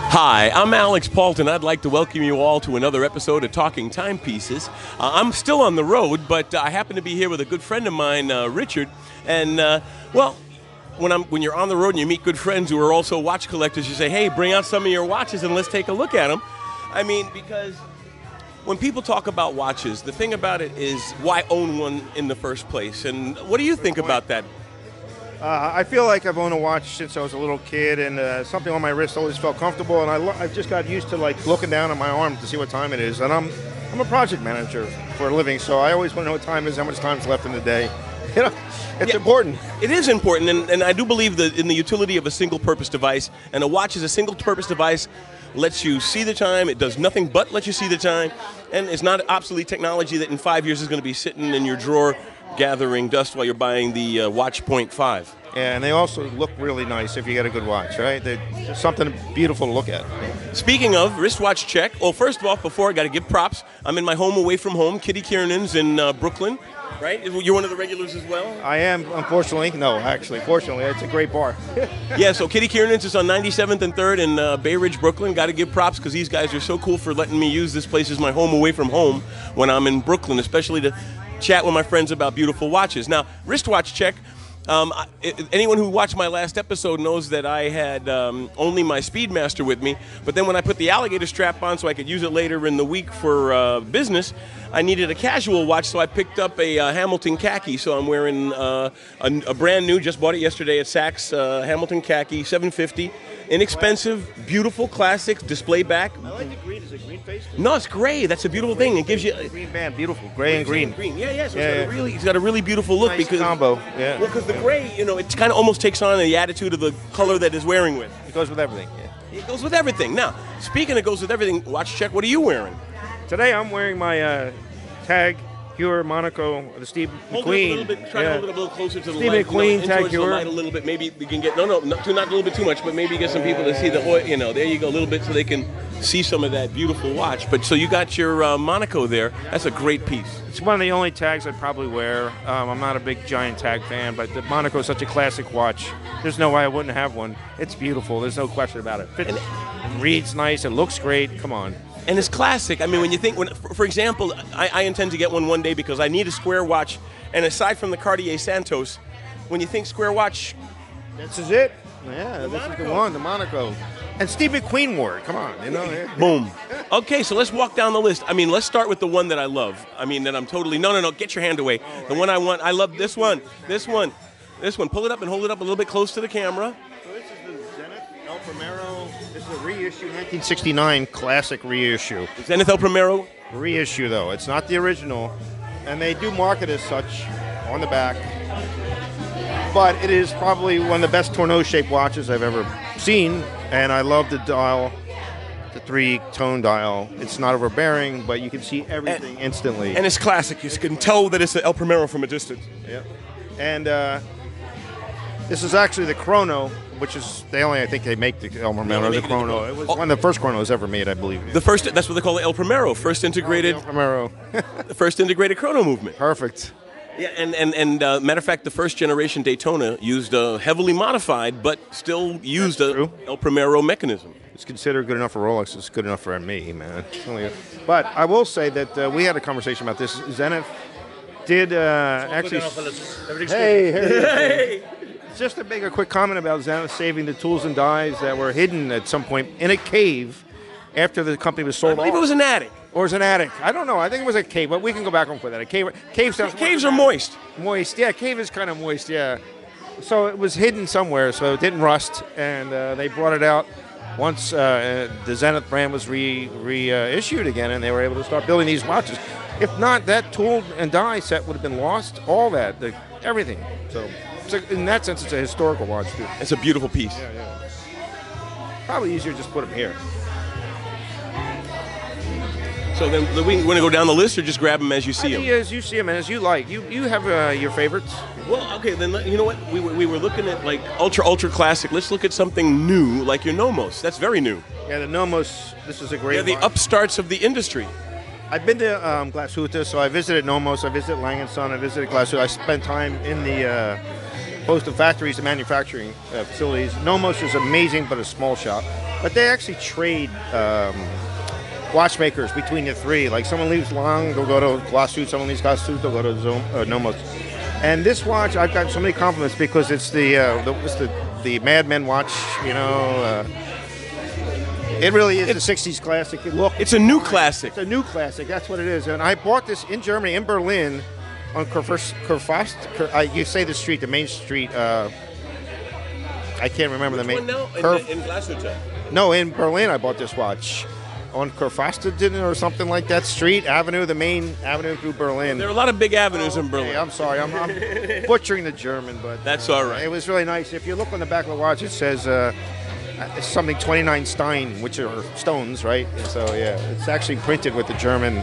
Hi, I'm Alix Paultre, and I'd like to welcome you all to another episode of Talking Timepieces. I'm still on the road, but I happen to be here with a good friend of mine, Richard. And, when you're on the road and you meet good friends who are also watch collectors, you say, hey, bring out some of your watches and let's take a look at them. I mean, because when people talk about watches, the thing about it is why own one in the first place? And what do you think about that? I feel like I've owned a watch since I was a little kid, and something on my wrist always felt comfortable, and I've just got used to like looking down at my arm to see what time it is. And I'm a project manager for a living, so I always want to know what time it is, how much time's left in the day. You know, it's important. It is important, and I do believe that in the utility of a single-purpose device, and a watch is a single-purpose device, lets you see the time. It does nothing but let you see the time, and it's not obsolete technology that in 5 years is going to be sitting in your drawer gathering dust while you're buying the Watch Point 5. Yeah, and they also look really nice if you get a good watch, right? They're just something beautiful to look at. Speaking of wristwatch check, well, first of all, before I got to give props, I'm in my home away from home. Kitty Kiernan's in Brooklyn, right? You're one of the regulars as well? I am, unfortunately. No, actually, fortunately, it's a great bar. Yeah, so Kitty Kiernan's is on 97th and 3rd in Bay Ridge, Brooklyn. Got to give props because these guys are so cool for letting me use this place as my home away from home when I'm in Brooklyn, especially to chat with my friends about beautiful watches. Now, wristwatch check. Anyone who watched my last episode knows that I had only my Speedmaster with me, but then when I put the alligator strap on so I could use it later in the week for business, I needed a casual watch, so I picked up a Hamilton khaki. So I'm wearing a brand new, just bought it yesterday at Saks, Hamilton khaki, $750. Inexpensive, beautiful, classic, display back. I like the green. Is it green face? No, it's gray. That's a beautiful thing. It gives you a green band, beautiful, gray and green. Yeah. So it's got a really beautiful look. Nice because combo. Yeah. Well, because the gray, it kind of almost takes on the attitude of the color that it's wearing with. It goes with everything. Yeah. It goes with everything. Now, speaking of goes with everything, watch check. What are you wearing? Today I'm wearing my Tag Heuer Monaco, the Steve McQueen. Hold it a little bit. Try to hold it a little closer to the Steve light. McQueen, Tag Heuer. Light a little bit. Maybe we can get not a little bit too much, but maybe get some people to see the oil. There you go, a little bit, so they can see some of that beautiful watch. But so you got your Monaco there. That's a great piece. It's one of the only tags I'd probably wear. I'm not a big giant tag fan, but the Monaco is such a classic watch. There's no way I wouldn't have one. It's beautiful. There's no question about it. It reads nice. It looks great. Come on. And it's classic. I mean, when you think, for example, I intend to get one day because I need a square watch. And aside from the Cartier Santos, when you think square watch, this is it. Yeah, this is the one, the Monaco. And Steve McQueen wore it. Come on, Boom. Okay, so let's walk down the list. I mean, let's start with the one that I love. I mean, that I'm totally. No. Get your hand away. The one I want. I love this one. This one. Pull it up and hold it up a little bit close to the camera. So this is the Zenith El Primero. This is a reissue, 1969 classic reissue. Zenith El Primero? Reissue, though. It's not the original. And they do market as such on the back. But it is probably one of the best Tourneau-shaped watches I've ever seen. And I love the dial, the 3-tone dial. It's not overbearing, but you can see everything instantly. And it's classic. You can tell that it's an El Primero from a distance. Yeah. And this is actually the Chrono, which is I think they make the El Primero, the Chrono. It was one of the first Chronos ever made, I believe. The first, that's what they call it, El Primero, first integrated. El Primero. The first integrated chrono movement. Perfect. Yeah, and matter of fact, the first generation Daytona used a heavily modified, but still used a El Primero mechanism. It's considered good enough for Rolex. It's good enough for me, man. But I will say that we had a conversation about this. Zenith did actually. Hey. Just to make a quick comment about Zenith saving the tools and dies that were hidden at some point in a cave after the company was sold off. I believe it was an attic. Or was an attic. I don't know. I think it was a cave, but we can go back and forth. A cave sounds Caves are moist. Moist. Yeah, cave is kind of moist, yeah. So it was hidden somewhere, so it didn't rust, and they brought it out once the Zenith brand was reissued again, and they were able to start building these watches. If not, that tool and die set would have been lost, all that, everything. So in that sense, it's a historical watch, too. It's a beautiful piece. Yeah. Probably easier to just put them here. So then we want to go down the list or just grab them as you see them? As you see them and as you like. You have your favorites? Well, okay, then you know what? We were looking at like ultra classic. Let's look at something new like your Nomos. That's very new. Yeah, the Nomos, this is a great the watch. upstarts of the industry. I've been to Glashütte, so I visited Nomos, I visited Lang & Son, I visited Glashütte. I spent time in the host of factories and manufacturing facilities. Nomos is amazing, but a small shop. But they actually trade watchmakers between the three. Like someone leaves Lang, they'll go to Glashütte. Someone leaves Glashütte, they'll go to Nomos. And this watch, I've got so many compliments because it's the Mad Men watch. You know, it really is a '60s classic. It's a new classic. It's a new classic. That's what it is. And I bought this in Germany, in Berlin, on Kurfürst. You say the street, the main street. I can't remember Which the main. one now? In Glashütte. No, in Berlin, I bought this watch. On Kurfürst or something like that street, avenue, the main avenue through Berlin. There are a lot of big avenues in Berlin. Hey, I'm sorry, I'm butchering the German, but that's all right. It was really nice. If you look on the back of the watch, it says something 29 Stein, which are stones, right? And so yeah, it's actually printed with the German.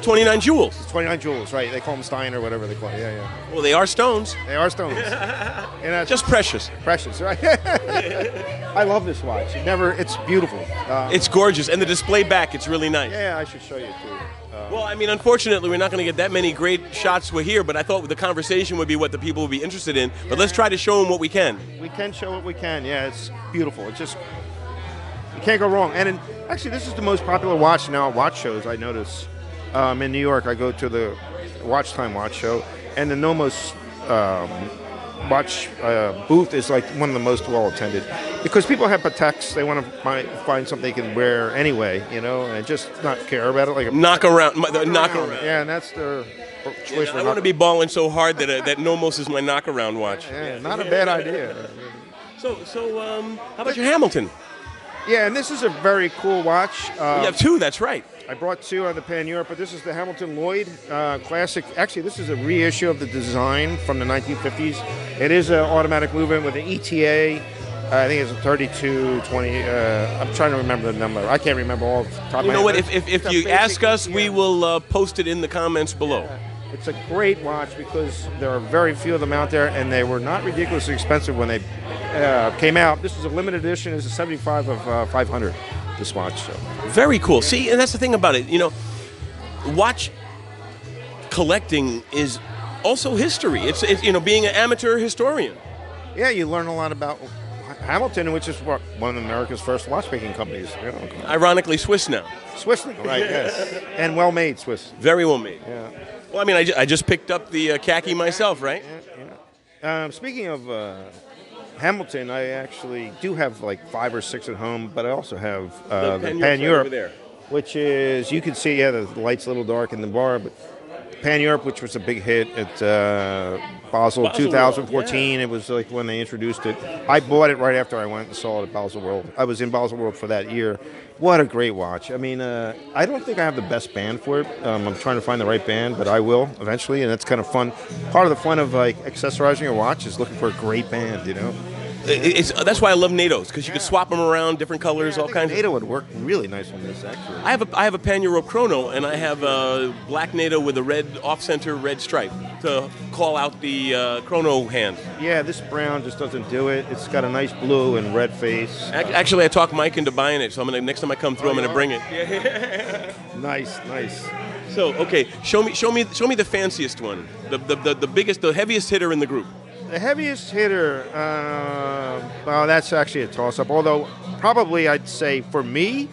29 jewels. It's 29 jewels, right? They call them Stein or whatever they call it. Yeah. Well, they are stones. They are stones. And just precious. Precious, right? I love this watch. It's beautiful. It's gorgeous, and the display back, it's really nice. Yeah, I should show you too. Well, I mean, unfortunately, we're not going to get that many great shots we're here, but I thought the conversation would be what the people would be interested in. But let's try to show them what we can. We can show what we can. Yeah, it's beautiful. It's just, you can't go wrong. And actually, this is the most popular watch now at watch shows, I notice. In New York, I go to the Watch Time watch show, and the Nomos watch booth is like one of the most well attended because people have Pateks. They want to find something they can wear anyway, you know, and just not care about it. Like knock around. Yeah, and that's their choice. I want to be balling so hard that Nomos is my knock-around watch. Yeah, not a bad idea. So how about your Hamilton? Yeah, and this is a very cool watch. You have two. That's right. I brought two on the Pan Europe, but this is the Hamilton Lloyd classic. Actually, this is a reissue of the design from the 1950s. It is an automatic movement with an ETA. I think it's a 3220. I'm trying to remember the number. I can't remember all the top of my head. You know what? If you ask us, we will post it in the comments below. Yeah. It's a great watch because there are very few of them out there, and they were not ridiculously expensive when they came out. This is a limited edition. It's a 75 of 500. This watch. So. Very cool. See, and that's the thing about it. You know, watch collecting is also history. It's being an amateur historian. Yeah, you learn a lot about Hamilton, which is one of America's first watchmaking companies. You know. Ironically, Swiss now. Swiss, right? Yes, and well made Swiss. Very well made. Yeah. Well, I mean, I just picked up the khaki myself, right? Yeah. Speaking of Hamilton, I actually do have like 5 or 6 at home, but I also have the Pan Europe, which is, you can see, the light's a little dark in the bar, but Pan Europe, which was a big hit at Basel 2014. Yeah. It was like when they introduced it. I bought it right after I went and saw it at Basel World. I was in Basel World for that year. What a great watch. I mean, I don't think I have the best band for it. I'm trying to find the right band, but I will eventually, and that's kind of fun. Part of the fun of like accessorizing your watch is looking for a great band, you know? That's why I love NATOs, because you can swap them around, different colors, all kinds. NATO would work really nice on this, actually. I have a Pan Europe Chrono, and I have a black NATO with a red off-center red stripe to call out the Chrono hand. Yeah, this brown just doesn't do it. It's got a nice blue and red face. Actually, I talked Mike into buying it, so next time I come through, I'm going to bring it. Nice. So, okay, show me the fanciest one, the biggest, the heaviest hitter in the group. The heaviest hitter, well, that's actually a toss-up. Although, probably I'd say for me,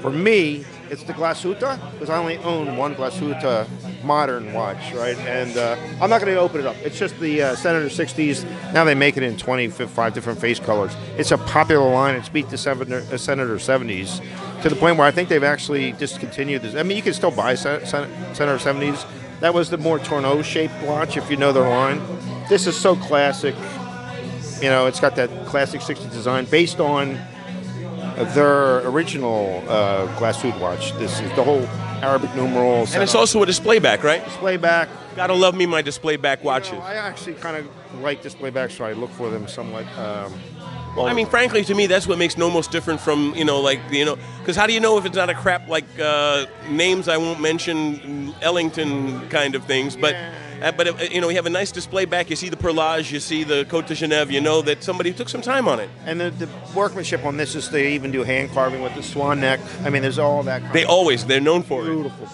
it's the Glashütte, because I only own one Glashütte modern watch, right? And I'm not going to open it up. It's just the Senator 60s. Now they make it in 25 different face colors. It's a popular line. It's beat the Senator 70s to the point where I think they've actually discontinued this. I mean, you can still buy Senator 70s. That was the more Tourneau-shaped watch, if you know their line. This is so classic. You know, it's got that classic 60s design based on their original Glashütte watch. This is the whole Arabic numerals. And it's also a display back, right? Display back. Gotta love me my display back watches. I actually kind of like display backs, so I look for them somewhat. Well, I mean, frankly, to me, that's what makes Nomos different from, because how do you know if it's not a crap like names I won't mention, Ellington kind of things, but. Yeah. But you have a nice display back. You see the perlage, you see the Côte de Genève. You know that somebody took some time on it. And the workmanship on this is they even do hand carving with the swan neck. I mean, there's all that. They're known for it. Beautiful.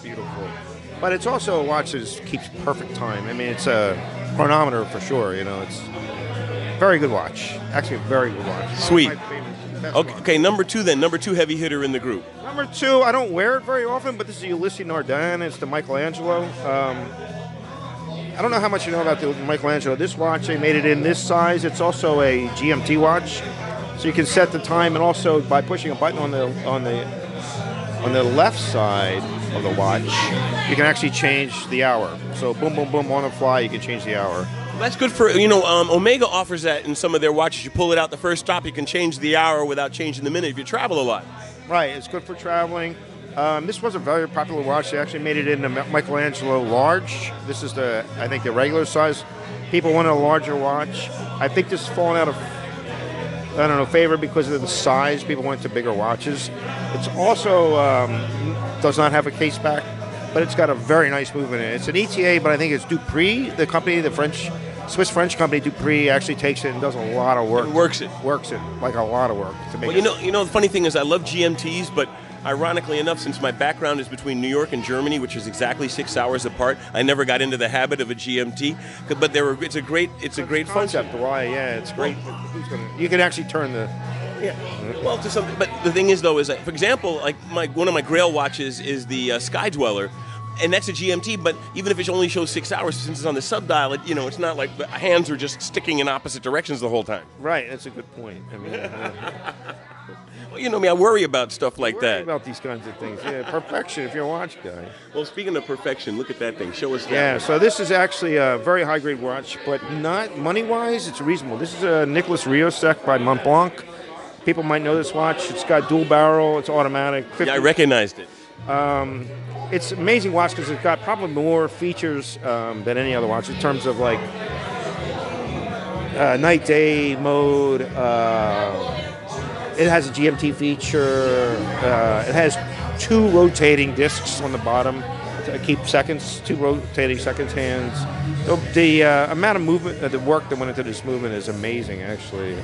But it's also a watch that keeps perfect time. I mean, it's a chronometer for sure. It's a very good watch. Actually, a very good watch. Sweet. Best Okay, watch. okay, number 2 then. Number 2 heavy hitter in the group. Number 2, I don't wear it very often, but this is the Ulysses Nardin. It's the Michelangelo. I don't know how much you know about the Michelangelo. This watch, they made it in this size. It's also a GMT watch, so you can set the time, and also by pushing a button on the left side of the watch, you can actually change the hour. So boom, boom, boom, on the fly, you can change the hour. Well, that's good for, Omega offers that in some of their watches. You pull it out the first stop, you can change the hour without changing the minute if you travel a lot. Right, it's good for traveling. This was a very popular watch. They actually made it in the Michelangelo large. This is I think the regular size. People wanted a larger watch. I think this is falling out of, favor because of the size. People went to bigger watches. It's also does not have a case back, but it's got a very nice movement in it. It's an ETA, but I think it's Dupree, the company, Swiss-French company Dupree actually takes it and does a lot of work. Works it, like a lot of work to make it. The funny thing is I love GMTs, but ironically enough, since my background is between New York and Germany, which is exactly 6 hours apart, I never got into the habit of a GMT. But it's a great concept. Why? Yeah, it's great. You can actually turn the. Yeah. Well, to something. But the thing is, though, is that, for example, like one of my Grail watches is the Sky Dweller. And that's a GMT, but even if it only shows 6 hours, since it's on the subdial, it's not like the hands are just sticking in opposite directions the whole time. Right, that's a good point. I mean, well, you know me, I worry about stuff like that. About these kinds of things. Yeah, perfection if you're a watch guy. Well, speaking of perfection, look at that thing. Show us that. Yeah, so this is actually a very high-grade watch, but not money-wise, it's reasonable. This is a Nicholas Riosec by Montblanc. People might know this watch. It's got dual barrel. It's automatic. Yeah, I recognized it. It's an amazing watch because it's got probably more features than any other watch in terms of like night-day mode. It has a GMT feature. It has 2 rotating discs on the bottom to keep seconds, 2 rotating seconds hands. The amount of movement, the work that went into this movement is amazing, actually.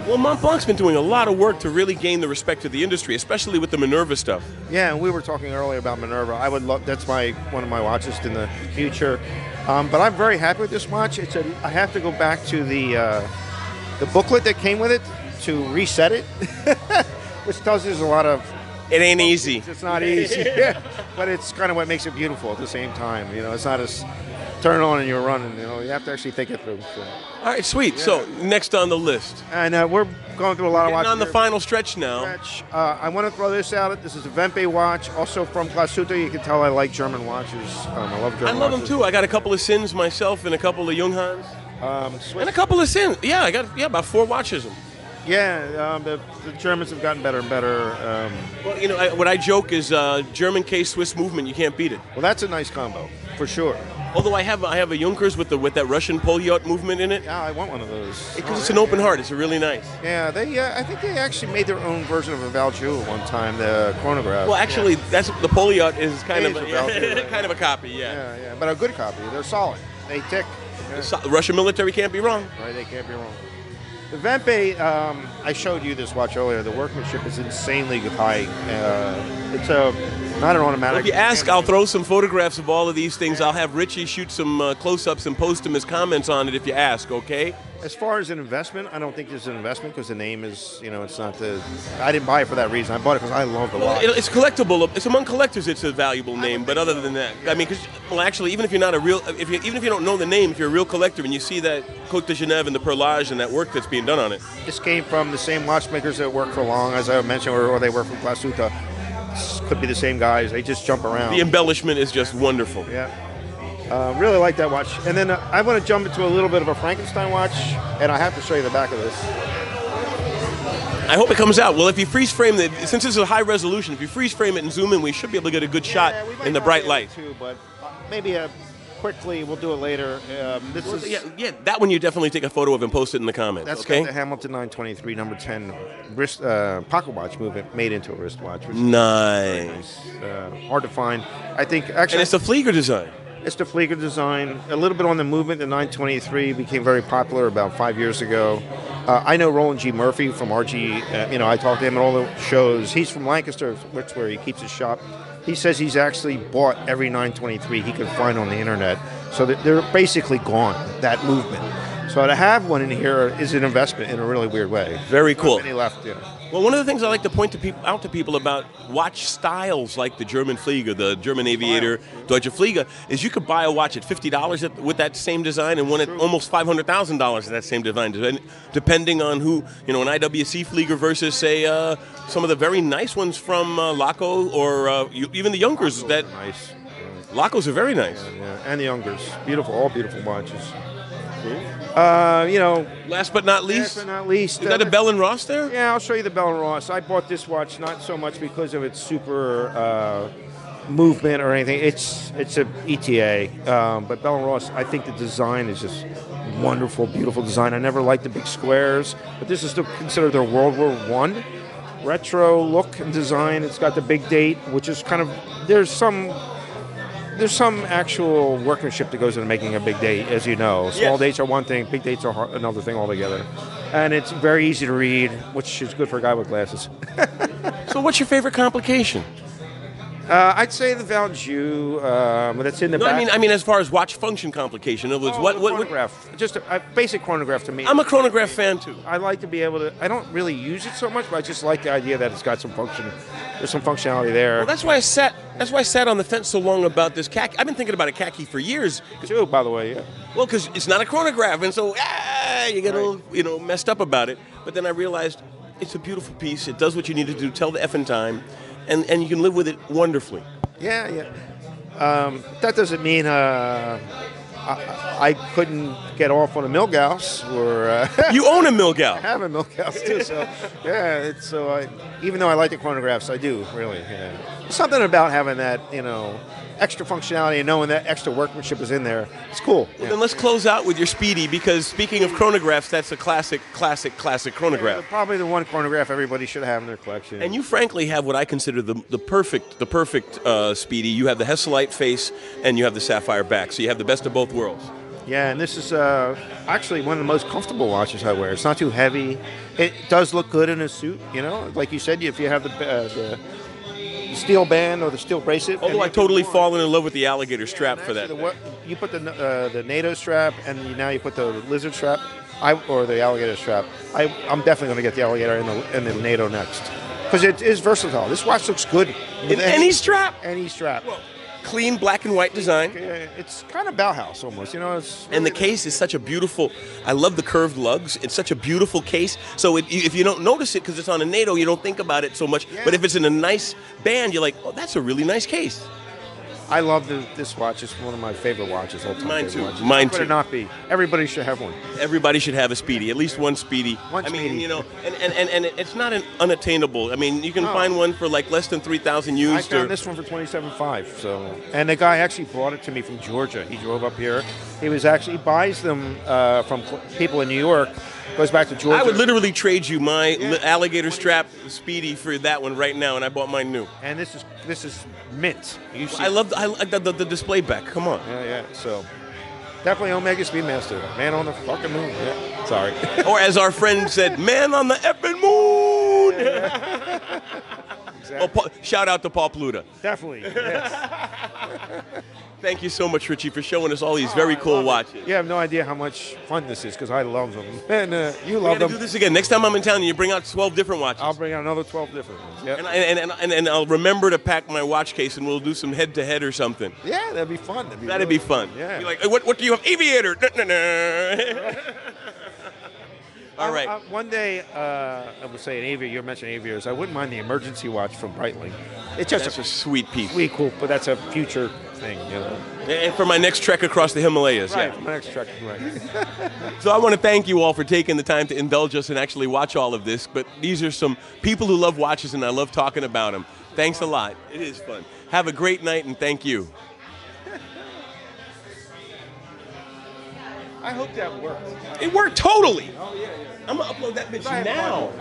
Well, Montblanc's been doing a lot of work to really gain the respect of the industry, especially with the Minerva stuff. Yeah, and we were talking earlier about Minerva. I would love that's one of my watches in the future. But I'm very happy with this watch. I have to go back to the booklet that came with it to reset it, which tells you there's a lot of. It ain't easy. It's not easy, yeah, but it's kind of what makes it beautiful at the same time. It's not as turn it on and you're running. You have to actually think it through. So. All right, sweet. Yeah. So next on the list, and we're going through a lot of watches. On the final stretch now. I want to throw this out. This is a Vempe watch, also from Glashütte. You can tell I like German watches. I love German. I love them too. I got a couple of Sins myself and a couple of Junghans. And a couple of Sins. Yeah, I got about 4 watches. Yeah, the Germans have gotten better and better. Well, what I joke is German case, Swiss movement. You can't beat it. Well, that's a nice combo for sure. Although I have a Junkers with that Russian Polyot movement in it. Yeah, I want one of those. Because it's an open heart. It's really nice. Yeah, I think they actually made their own version of a Valjoux at one time, the chronograph. Well, actually, that's the Polyot is kind of Valjoux, kind of a copy. Yeah, yeah, but a good copy. They're solid. They tick. Yeah. The Russian military can't be wrong. Right, they can't be wrong. The Vempe, I showed you this watch earlier. The workmanship is insanely high. It's not an automatic. Well, if you ask, I'll throw some photographs of all of these things. I'll have Richie shoot some close-ups and post them as comments on it if you ask, okay? As far as an investment, I don't think it's an investment because the name is, it's not the. I didn't buy it for that reason. I bought it because I love the watch. It's collectible. It's among collectors. It's a valuable name. But other than that, I mean, actually, even if you're not a real, even if you don't know the name, if you're a real collector and you see that Côte de Genève and the perlage and that work that's being done on it. This came from the same watchmakers that work for Long, as I mentioned, or they work for Glashütte. Could be the same guys. They just jump around. The embellishment is just wonderful. Yeah. Really like that watch. And then I want to jump into a little bit of a Frankenstein watch, and I have to show you the back of this. I hope it comes out. Well, if you freeze frame it, since it's a high resolution, if you freeze frame it and zoom in, we should be able to get a good shot in the bright light. Too, but maybe quickly, we'll do it later. That one you definitely take a photo of and post it in the comments. That's okay? got the Hamilton 923 number 10 wrist pocket watch movement made into a wristwatch. Nice. Hard to find. I think actually. And it's a Flieger design. It's the Flieger design. A little bit on the movement. The 923 became very popular about 5 years ago. I know Roland G. Murphy from RG. I talked to him at all the shows. He's from Lancaster, which is where he keeps his shop. He says he's actually bought every 923 he could find on the internet So they're basically gone, that movement. So to have one in here is an investment in a really weird way. Very cool. Not many left, yeah. Well, one of the things I like to point out to people about watch styles like the German Flieger, the German Aviator, Deutsche Flieger, is you could buy a watch at $50 with that same design and one at almost $500,000 at that same design, depending on who, an IWC Flieger versus, say, some of the very nice ones from Laco or even the Junkers. That Nice. Lacos are very nice. Yeah, and the Junkers. Beautiful, all beautiful watches. Last but not least, is that a Bell & Ross there? Yeah, I'll show you the Bell & Ross. I bought this watch not so much because of its super movement or anything. It's a ETA, but Bell & Ross, I think the design is just wonderful, beautiful design. I never liked the big squares, but this is still considered their World War I retro look and design. It's got the big date, which is kind of there's some actual workmanship that goes into making a big date, as you know. Small dates are one thing, big dates are another thing altogether. And it's very easy to read, which is good for a guy with glasses. So what's your favorite complication? I'd say the Valjoux, but it's in the back. I mean, as far as watch function complication, in other words, what chronograph? Just a basic chronograph to me. I'm a chronograph fan too. I like to be able to. I don't really use it so much, but I just like the idea that it's got some function. There's some functionality there. Well, that's why I sat on the fence so long about this khaki. I've been thinking about a khaki for years. Too, by the way, yeah. Well, because it's not a chronograph, and so you get a little, messed up about it. But then I realized it's a beautiful piece. It does what you need to do. Tell the effing time. And you can live with it wonderfully. Yeah. That doesn't mean I couldn't get off on a Milgauss or. You own a Milgauss. I have a Milgauss too, so yeah. Even though I like the chronographs, I do really. Yeah. There's something about having that, extra functionality and knowing that extra workmanship is in there. It's cool. Well, then let's close out with your Speedy, because speaking of chronographs, that's a classic chronograph. Yeah, probably the one chronograph everybody should have in their collection. And you frankly have what I consider the perfect Speedy. You have the Hesselite face and you have the sapphire back, so you have the best of both worlds. Yeah, and this is actually one of the most comfortable watches I wear. It's not too heavy. It does look good in a suit, Like you said, if you have the steel band or the steel bracelet. Although I totally fallen in love with the alligator strap for that. You put the NATO strap, and now you put the lizard strap, or the alligator strap. I'm definitely going to get the alligator in the NATO next, because it is versatile. This watch looks good in any strap. Any strap. Well, clean black and white design. It's kind of Bauhaus almost, It's really, and the case is such a beautiful. I love the curved lugs. It's such a beautiful case. So if you don't notice it because it's on a NATO, you don't think about it so much. Yeah. But if it's in a nice band, you're like, oh, that's a really nice case. I love this watch. It's one of my favorite watches. Mine too. Watches. Mine How could too. it not be? Everybody should have one. Everybody should have a Speedy. At least one Speedy. One Speedy. And it's not an unattainable. I mean, you can find one for like less than 3,000 used. I found this one for $27,500. So, and the guy actually brought it to me from Georgia. He drove up here. He buys them from people in New York. Goes back to Georgia. I would literally trade you my alligator strap Speedy for that one right now, and I bought mine new. And this is mint. I love the display back. Come on. Yeah. So definitely Omega Speedmaster, man on the fucking moon. Yeah. Sorry. Or as our friend said, man on the effing moon. Yeah. Exactly. Shout out to Paul Pluta. Definitely. Yes. Thank you so much, Richie, for showing us all these very cool watches. You have no idea how much fun this is, because I love them. And you love them. We're going to do this again. Next time I'm in town, you bring out 12 different watches. I'll bring out another 12 different ones. Yep. And I'll remember to pack my watch case, and we'll do some head-to-head or something. Yeah, that'd be fun. That'd be fun. Yeah. Be like, hey, what do you have? Aviator. All right. One day, I would say an aviator. You mentioned aviators. I wouldn't mind the emergency watch from Breitling. It's just a sweet piece. Sweet, cool, but that's a future thing, And for my next trek across the Himalayas. Right, yeah. for my next trek, right. So I want to thank you all for taking the time to indulge us and actually watch all of this. But these are some people who love watches, and I love talking about them. Thanks a lot. It is fun. Have a great night, and thank you. I hope that worked. It worked totally. Oh, yeah. I'm going to upload that bitch now.